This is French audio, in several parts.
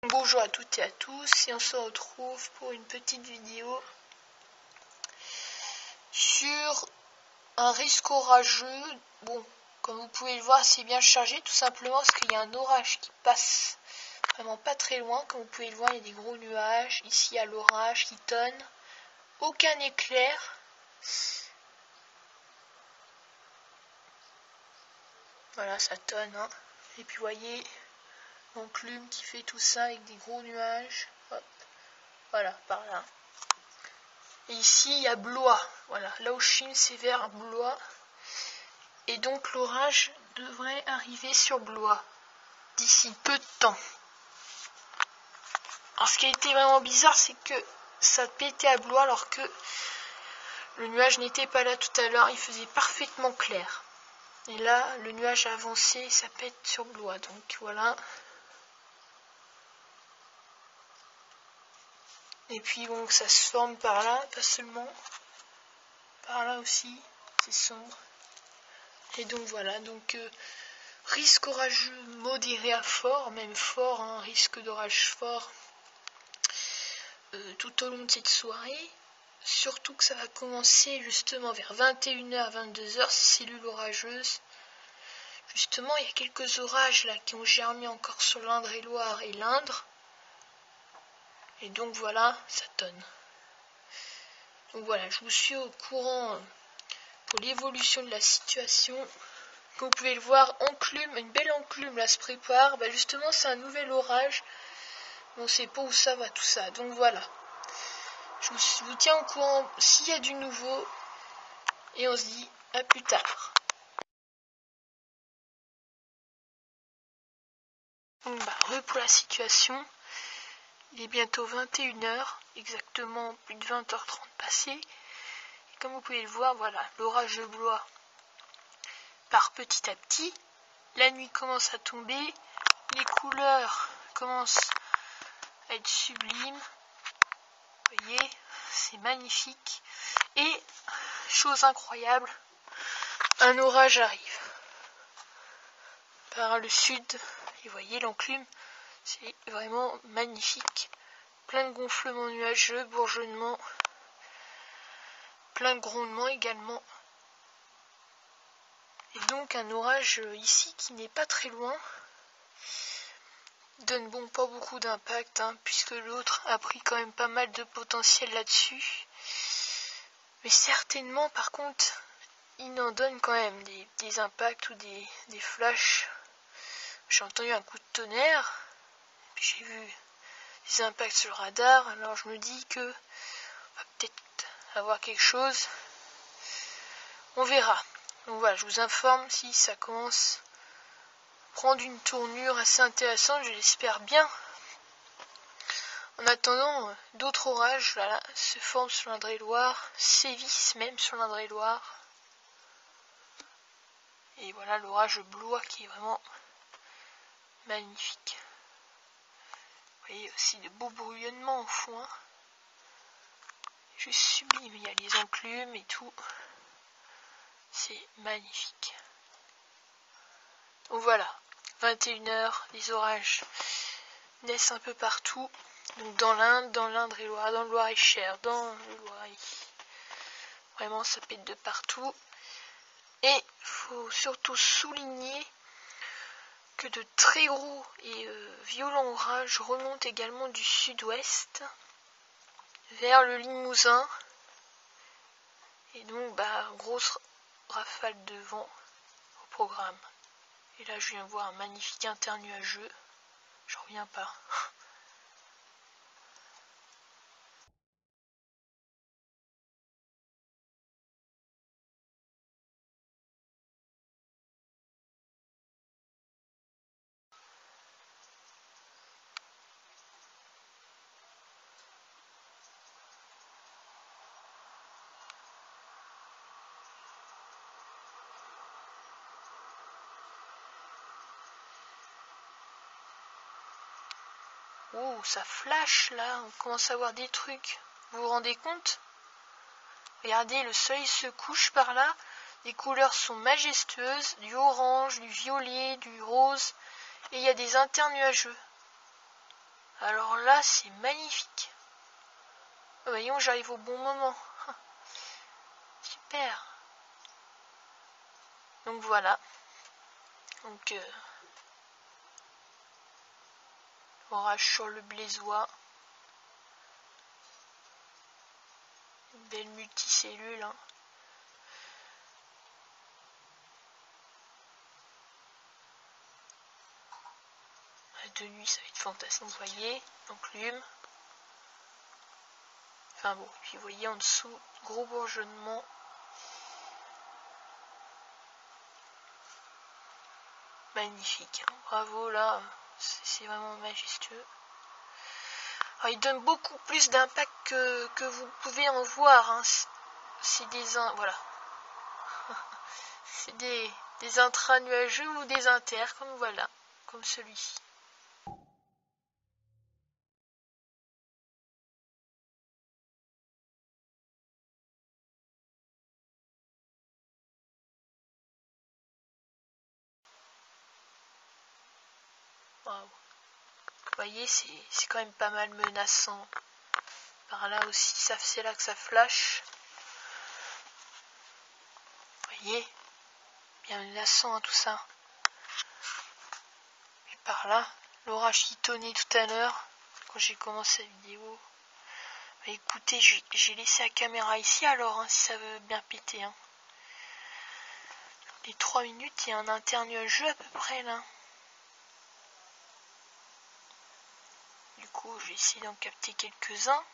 Bonjour à toutes et à tous, et on se retrouve pour une petite vidéo sur un risque orageux. Bon, comme vous pouvez le voir, c'est bien chargé, tout simplement parce qu'il y a un orage qui passe vraiment pas très loin. Comme vous pouvez le voir, il y a des gros nuages. Ici, il y a l'orage qui tonne. Aucun éclair. Voilà, ça tonne, hein. Et puis, vous voyez, l'enclume qui fait tout ça avec des gros nuages. Hop. Voilà, par là. Et ici, il y a Blois. Voilà, là où je filme, c'est vers Blois. Et donc, l'orage devrait arriver sur Blois d'ici peu de temps. Alors, ce qui a été vraiment bizarre, c'est que ça pétait à Blois alors que le nuage n'était pas là tout à l'heure. Il faisait parfaitement clair. Et là, le nuage a avancé et ça pète sur Blois. Donc, voilà. Et puis, bon, ça se forme par là, pas seulement. Par là aussi, c'est sombre. Et donc, voilà. Donc, risque orageux modéré à fort, même fort, hein, risque d'orage fort tout au long de cette soirée. Surtout que ça va commencer justement vers 21h, 22h, cellules orageuses. Justement, il y a quelques orages là qui ont germé encore sur l'Indre-et-Loire et l'Indre. Et donc voilà, ça tonne. Donc voilà, je vous suis au courant pour l'évolution de la situation. Comme vous pouvez le voir, enclume, une belle enclume là se prépare. Bah justement, c'est un nouvel orage. On ne sait pas où ça va tout ça. Donc voilà. Je vous tiens au courant s'il y a du nouveau. Et on se dit à plus tard. Donc pour la situation. Il est bientôt 21h, exactement plus de 20h30 passées. Et comme vous pouvez le voir, voilà, l'orage de Blois part petit à petit. La nuit commence à tomber. Les couleurs commencent à être sublimes. Vous voyez, c'est magnifique. Et, chose incroyable, un orage arrive. Par le sud, et vous voyez l'enclume, c'est vraiment magnifique. Plein de gonflements nuageux, bourgeonnements, plein de grondements également. Et donc un orage ici qui n'est pas très loin. Donne bon pas beaucoup d'impact, hein, puisque l'autre a pris quand même pas mal de potentiel là-dessus. Mais certainement par contre, il en donne quand même des impacts ou des flashs. J'ai entendu un coup de tonnerre, puis j'ai vu des impacts sur le radar, alors je me dis que on va peut-être avoir quelque chose. On verra. Donc voilà, je vous informe si ça commence à prendre une tournure assez intéressante, je l'espère bien. En attendant, d'autres orages voilà, se forment sur l'Indre-et-Loire, sévissent même sur l'Indre-et-Loire. Et voilà l'orage Blois qui est vraiment magnifique. Vous voyez aussi de beaux brouillonnements au fond. Hein. Juste sublime, il y a les enclumes et tout. C'est magnifique. Donc voilà, 21h, les orages naissent un peu partout. Donc dans l'Inde, dans l'Indre-et-Loire, dans le Loir-et-Cher, dans le Loiret. Vraiment, ça pète de partout. Et il faut surtout souligner que de très gros et violents orages remontent également du sud-ouest vers le Limousin. Et donc, grosse rafale de vent au programme. Et là, je viens voir un magnifique internuageux. J'en reviens pas. Oh, ça flash là, on commence à voir des trucs. Vous vous rendez compte? Regardez, le soleil se couche par là. Les couleurs sont majestueuses, du orange, du violet, du rose. Et il y a des internuageux. Alors là, c'est magnifique. Voyons, j'arrive au bon moment. Super. Donc voilà. Donc orage sur le Blésois. Une belle multicellule. Hein. De nuit, ça va être fantastique. Vous voyez, enclume. Enfin bon, puis vous voyez en dessous, gros bourgeonnement. Magnifique. Hein. Bravo, là, c'est vraiment majestueux. Alors, il donne beaucoup plus d'impact que vous pouvez en voir. Hein. C'est des voilà. C'est des intra-nuageux ou des inters, comme voilà, comme celui-ci. Wow. Vous voyez, c'est quand même pas mal menaçant. Par là aussi, c'est là que ça flash. Vous voyez, bien menaçant hein, tout ça. Et par là, l'orage qui tonnait tout à l'heure, quand j'ai commencé la vidéo. Bah, écoutez, j'ai laissé la caméra ici alors, hein, si ça veut bien péter. Hein. Les 3 minutes, il y a un internuageux à peu près là. Du coup, je vais essayer d'en capter quelques-uns.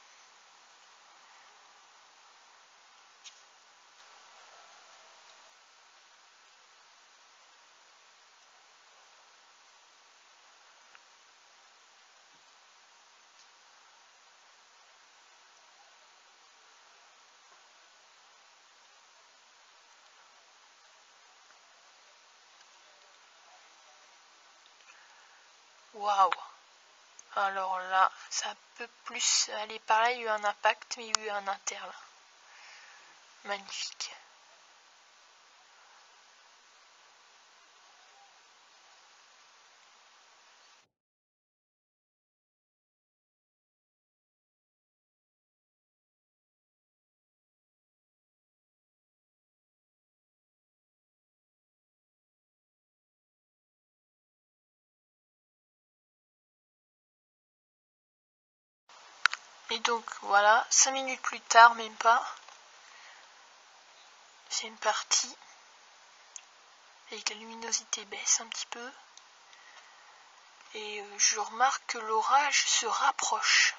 Waouh! Alors là, ça peut plus aller par là, il y a eu un impact, mais il y a eu un inter là. Magnifique. Et donc voilà, 5 minutes plus tard, même pas. C'est une partie. Et que la luminosité baisse un petit peu. Et je remarque que l'orage se rapproche.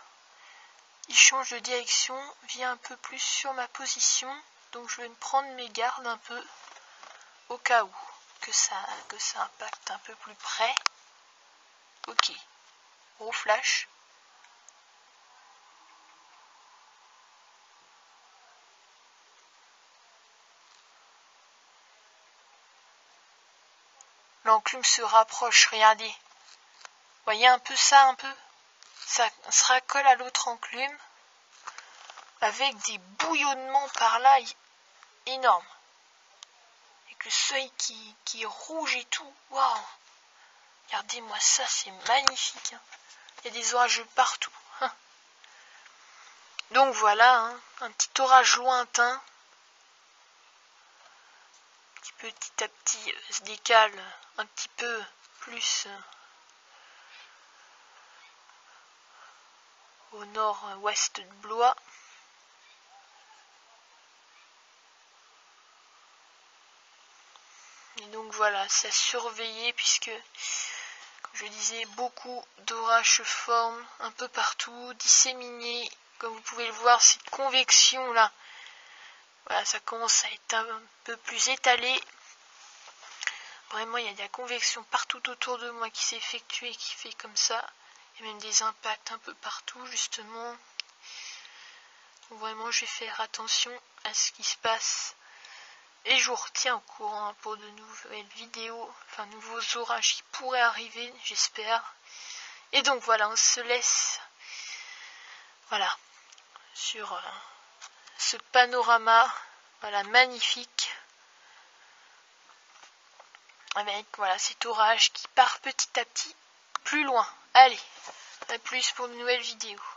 Il change de direction, vient un peu plus sur ma position. Donc je vais me prendre mes gardes un peu. Au cas où que ça impacte un peu plus près. Ok. Gros flash. L'enclume se rapproche, regardez. Voyez un peu ça, un peu. Ça se raccole à l'autre enclume. Avec des bouillonnements par là énormes. Avec le seuil qui est rouge et tout. Waouh! Regardez-moi ça, c'est magnifique. Hein. Il y a des orages partout. Hein. Donc voilà, hein, un petit orage lointain. Qui petit à petit se décale un petit peu plus au nord-ouest de Blois. Et donc voilà, c'est à surveiller puisque, comme je disais, beaucoup d'orages se forment un peu partout, disséminés. Comme vous pouvez le voir, cette convection là, voilà, ça commence à être un peu plus étalé. Vraiment, il y a de la convection partout autour de moi qui s'effectue et qui fait comme ça. Il y a même des impacts un peu partout, justement. Donc vraiment, je vais faire attention à ce qui se passe. Et je vous retiens au courant pour de nouvelles vidéos, enfin nouveaux orages qui pourraient arriver, j'espère. Et donc voilà, on se laisse voilà sur ce panorama voilà magnifique avec voilà cet orage qui part petit à petit plus loin. Allez, A plus pour de nouvelles vidéos.